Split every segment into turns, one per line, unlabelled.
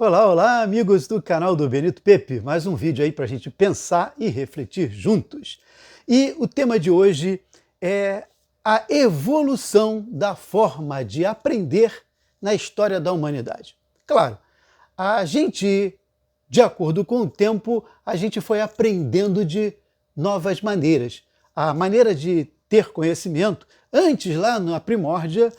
Olá, olá, amigos do canal do Benito Pepe. Mais um vídeo aí para a gente pensar e refletir juntos. E o tema de hoje é a evolução da forma de aprender na história da humanidade. Claro, a gente, de acordo com o tempo, a gente foi aprendendo de novas maneiras. A maneira de ter conhecimento, antes lá na primórdia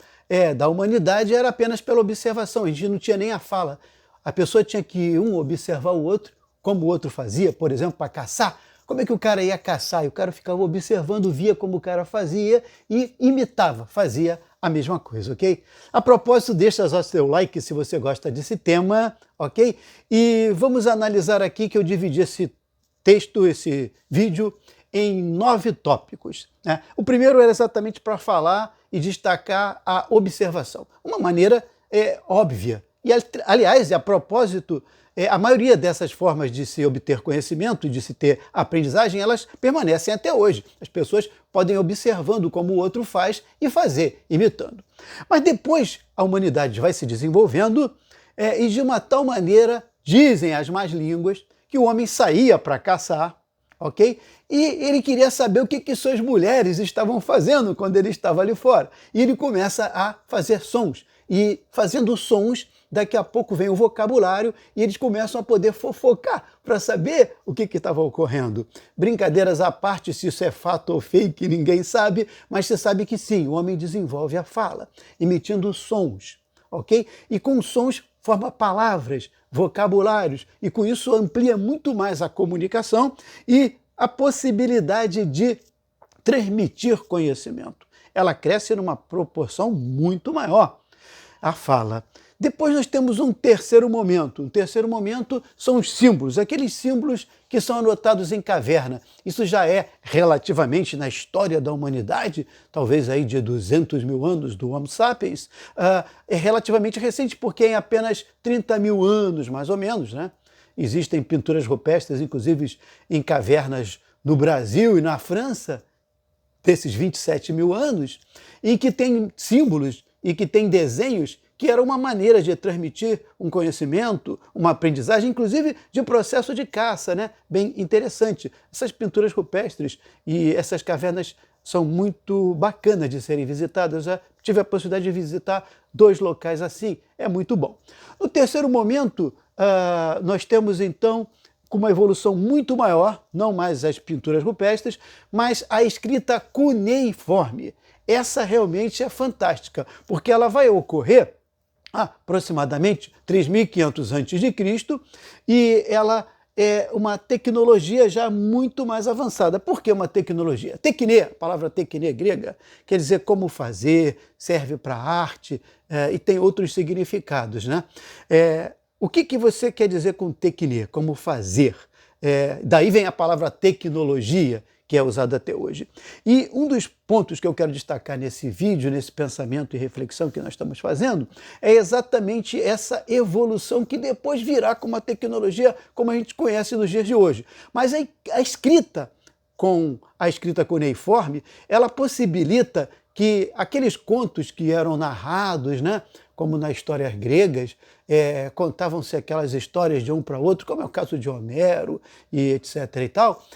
da humanidade, era apenas pela observação, a gente não tinha nem a fala. A pessoa tinha que observar o outro, como o outro fazia, por exemplo, para caçar. Como é que o cara ia caçar? E o cara ficava observando, via como o cara fazia e imitava, fazia a mesma coisa, ok? A propósito, deixa o seu like se você gosta desse tema, ok? E vamos analisar aqui que eu dividi esse texto, esse vídeo, em 9 tópicos, né? O primeiro era exatamente para falar e destacar a observação. Uma maneira óbvia. E, aliás, a propósito, a maioria dessas formas de se obter conhecimento, de se ter aprendizagem, elas permanecem até hoje. As pessoas podem ir observando como o outro faz e fazer, imitando. Mas depois a humanidade vai se desenvolvendo e de uma tal maneira, dizem as más línguas, que o homem saía para caçar, ok? E ele queria saber o que suas mulheres estavam fazendo quando ele estava ali fora. E ele começa a fazer sons. E fazendo sons, daqui a pouco vem o vocabulário e eles começam a poder fofocar para saber o que estava ocorrendo. Brincadeiras à parte, se isso é fato ou fake, ninguém sabe, mas você sabe que sim, o homem desenvolve a fala, emitindo sons, ok? E com sons forma palavras, vocabulários, e com isso amplia muito mais a comunicação e a possibilidade de transmitir conhecimento. Ela cresce numa proporção muito maior. A fala. Depois nós temos um terceiro momento. Um terceiro momento são os símbolos, aqueles símbolos que são anotados em caverna. Isso já é relativamente na história da humanidade, talvez aí de 200 mil anos do Homo sapiens, é relativamente recente, porque em apenas 30 mil anos, mais ou menos, né? Existem pinturas rupestres, inclusive em cavernas no Brasil e na França, desses 27 mil anos, e que tem símbolos e que tem desenhos que era uma maneira de transmitir um conhecimento, uma aprendizagem, inclusive de processo de caça, né? Bem interessante. Essas pinturas rupestres e essas cavernas são muito bacanas de serem visitadas. Eu já tive a possibilidade de visitar 2 locais assim, é muito bom. No terceiro momento, nós temos então com uma evolução muito maior, não mais as pinturas rupestres, mas a escrita cuneiforme. Essa realmente é fantástica, porque ela vai ocorrer aproximadamente 3.500 a.C. e ela é uma tecnologia já muito mais avançada. Por que uma tecnologia? Tekne, a palavra tekne grega, quer dizer como fazer, serve para arte e tem outros significados, né? O que você quer dizer com tekne, como fazer? Daí vem a palavra tecnologia, que é usada até hoje. E um dos pontos que eu quero destacar nesse vídeo, nesse pensamento e reflexão que nós estamos fazendo, é exatamente essa evolução que depois virá com uma tecnologia como a gente conhece nos dias de hoje. Mas a escrita, com a escrita cuneiforme, ela possibilita que aqueles contos que eram narrados, né, como nas histórias gregas, contavam-se aquelas histórias de um para outro, como é o caso de Homero e etc. e tal,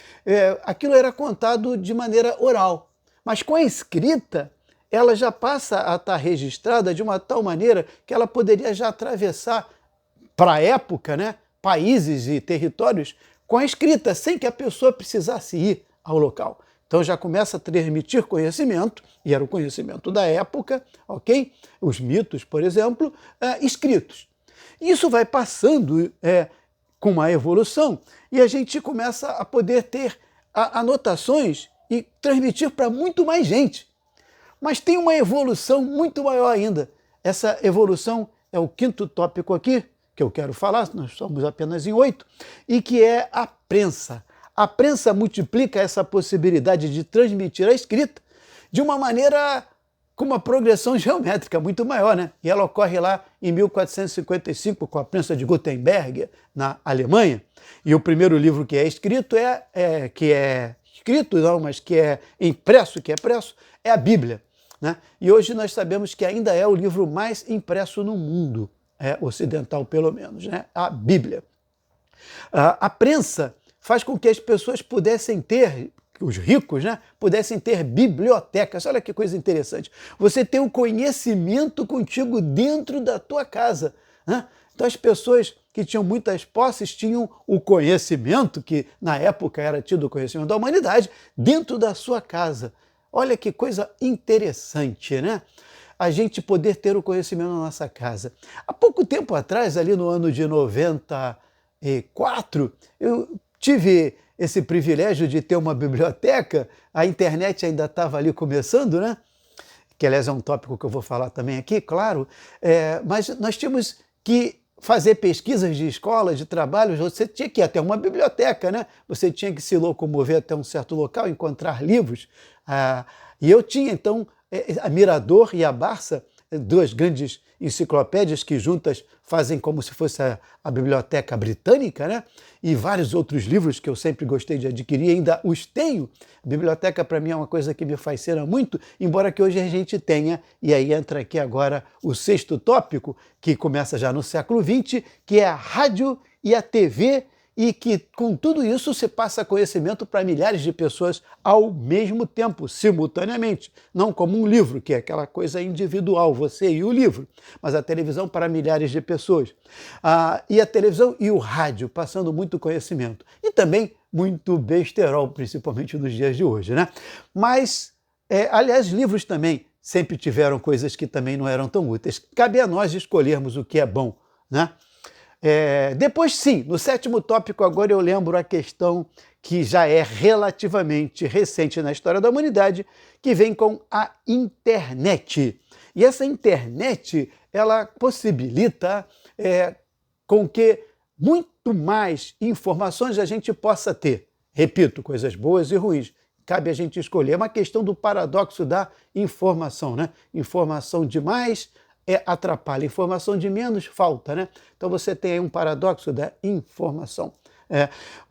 aquilo era contado de maneira oral. Mas com a escrita, ela já passa a estar registrada de uma tal maneira que ela poderia já atravessar, para a época, né, países e territórios com a escrita, sem que a pessoa precisasse ir ao local. Então já começa a transmitir conhecimento, e era o conhecimento da época, ok? Os mitos, por exemplo, escritos. Isso vai passando com uma evolução, e a gente começa a poder ter anotações e transmitir para muito mais gente. Mas tem uma evolução muito maior ainda. Essa evolução é o 5º tópico aqui, que eu quero falar, nós somos apenas em 8, e que é a prensa. A prensa multiplica essa possibilidade de transmitir a escrita de uma maneira com uma progressão geométrica muito maior, né? E ela ocorre lá em 1455 com a prensa de Gutenberg, na Alemanha. E o primeiro livro que é escrito que é impresso, é a Bíblia, né? E hoje nós sabemos que ainda é o livro mais impresso no mundo, ocidental pelo menos, né? A Bíblia. A prensa faz com que as pessoas pudessem ter, os ricos, né, pudessem ter bibliotecas. Olha que coisa interessante. Você tem o conhecimento contigo dentro da tua casa, né? Então as pessoas que tinham muitas posses tinham o conhecimento, que na época era tido o conhecimento da humanidade, dentro da sua casa. Olha que coisa interessante, né? A gente poder ter o conhecimento na nossa casa. Há pouco tempo atrás, ali no ano de 94, eu tive esse privilégio de ter uma biblioteca. A internet ainda estava ali começando, né? Que, aliás, é um tópico que eu vou falar também aqui, claro. Mas nós tínhamos que fazer pesquisas de escola, de trabalho. Você tinha que ir até uma biblioteca, né? Você tinha que se locomover até um certo local, encontrar livros. E eu tinha, então, a Mirador e a Barça, duas grandes enciclopédias que juntas fazem como se fosse a Biblioteca Britânica, né? E vários outros livros que eu sempre gostei de adquirir, ainda os tenho. A biblioteca, para mim, é uma coisa que me fascina muito, embora que hoje a gente tenha, e aí entra aqui agora o sexto tópico, que começa já no século XX, que é a rádio e a TV, e que com tudo isso se passa conhecimento para milhares de pessoas ao mesmo tempo, simultaneamente. Não como um livro, que é aquela coisa individual, você e o livro, mas a televisão para milhares de pessoas. E a televisão e o rádio, passando muito conhecimento. E também muito besterol, principalmente nos dias de hoje, né? Mas, aliás, livros também sempre tiveram coisas que também não eram tão úteis. Cabe a nós escolhermos o que é bom, né? Depois, sim, no sétimo tópico, agora eu lembro a questão que já é relativamente recente na história da humanidade, que vem com a internet. E essa internet, ela possibilita com que muito mais informações a gente possa ter. Repito, coisas boas e ruins. Cabe a gente escolher. É uma questão do paradoxo da informação, né? Informação demais atrapalha, informação de menos falta, né? Então você tem aí um paradoxo da informação.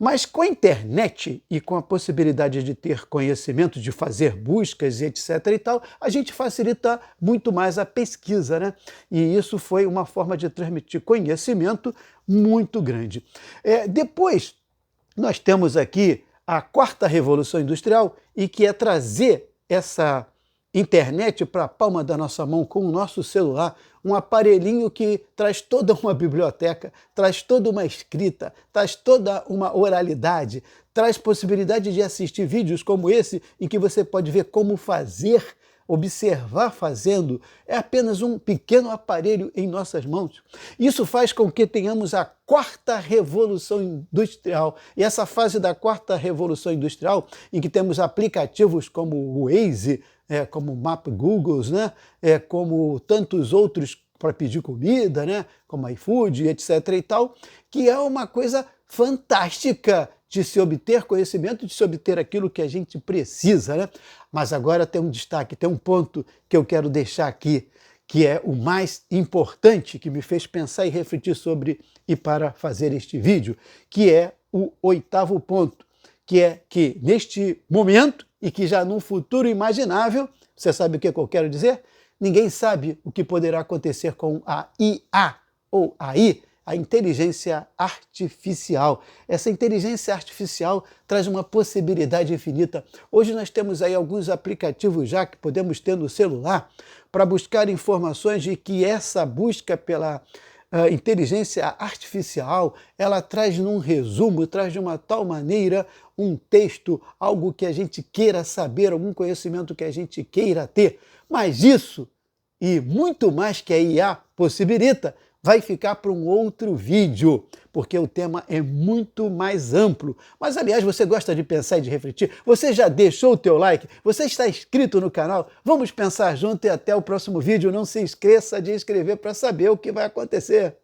Mas com a internet e com a possibilidade de ter conhecimento, de fazer buscas e etc. e tal, a gente facilita muito mais a pesquisa, né? E isso foi uma forma de transmitir conhecimento muito grande. Depois, nós temos aqui a quarta revolução industrial, e que é trazer essa internet para a palma da nossa mão com o nosso celular, um aparelhinho que traz toda uma biblioteca, traz toda uma escrita, traz toda uma oralidade, traz possibilidade de assistir vídeos como esse, em que você pode ver como fazer, observar fazendo. É apenas um pequeno aparelho em nossas mãos. Isso faz com que tenhamos a quarta revolução industrial. E essa fase da quarta revolução industrial, em que temos aplicativos como o Waze, como o Map Google, né? Como tantos outros para pedir comida, né? Como iFood, etc. e tal, que é uma coisa fantástica de se obter conhecimento, de se obter aquilo que a gente precisa, né? Mas agora tem um destaque, tem um ponto que eu quero deixar aqui, que é o mais importante, que me fez pensar e refletir sobre e para fazer este vídeo, que é o oitavo ponto, que é que neste momento e que já num futuro imaginável, você sabe o que eu quero dizer? Ninguém sabe o que poderá acontecer com a IA, ou AI, a inteligência artificial. Essa inteligência artificial traz uma possibilidade infinita. Hoje nós temos aí alguns aplicativos já que podemos ter no celular para buscar informações, e que essa busca pela inteligência artificial, ela traz num resumo, traz de uma tal maneira um texto, algo que a gente queira saber, algum conhecimento que a gente queira ter. Mas isso, e muito mais que a IA possibilita, vai ficar para um outro vídeo, porque o tema é muito mais amplo. Mas, aliás, você gosta de pensar e de refletir? Você já deixou o teu like? Você está inscrito no canal? Vamos pensar junto e até o próximo vídeo. Não se esqueça de inscrever para saber o que vai acontecer.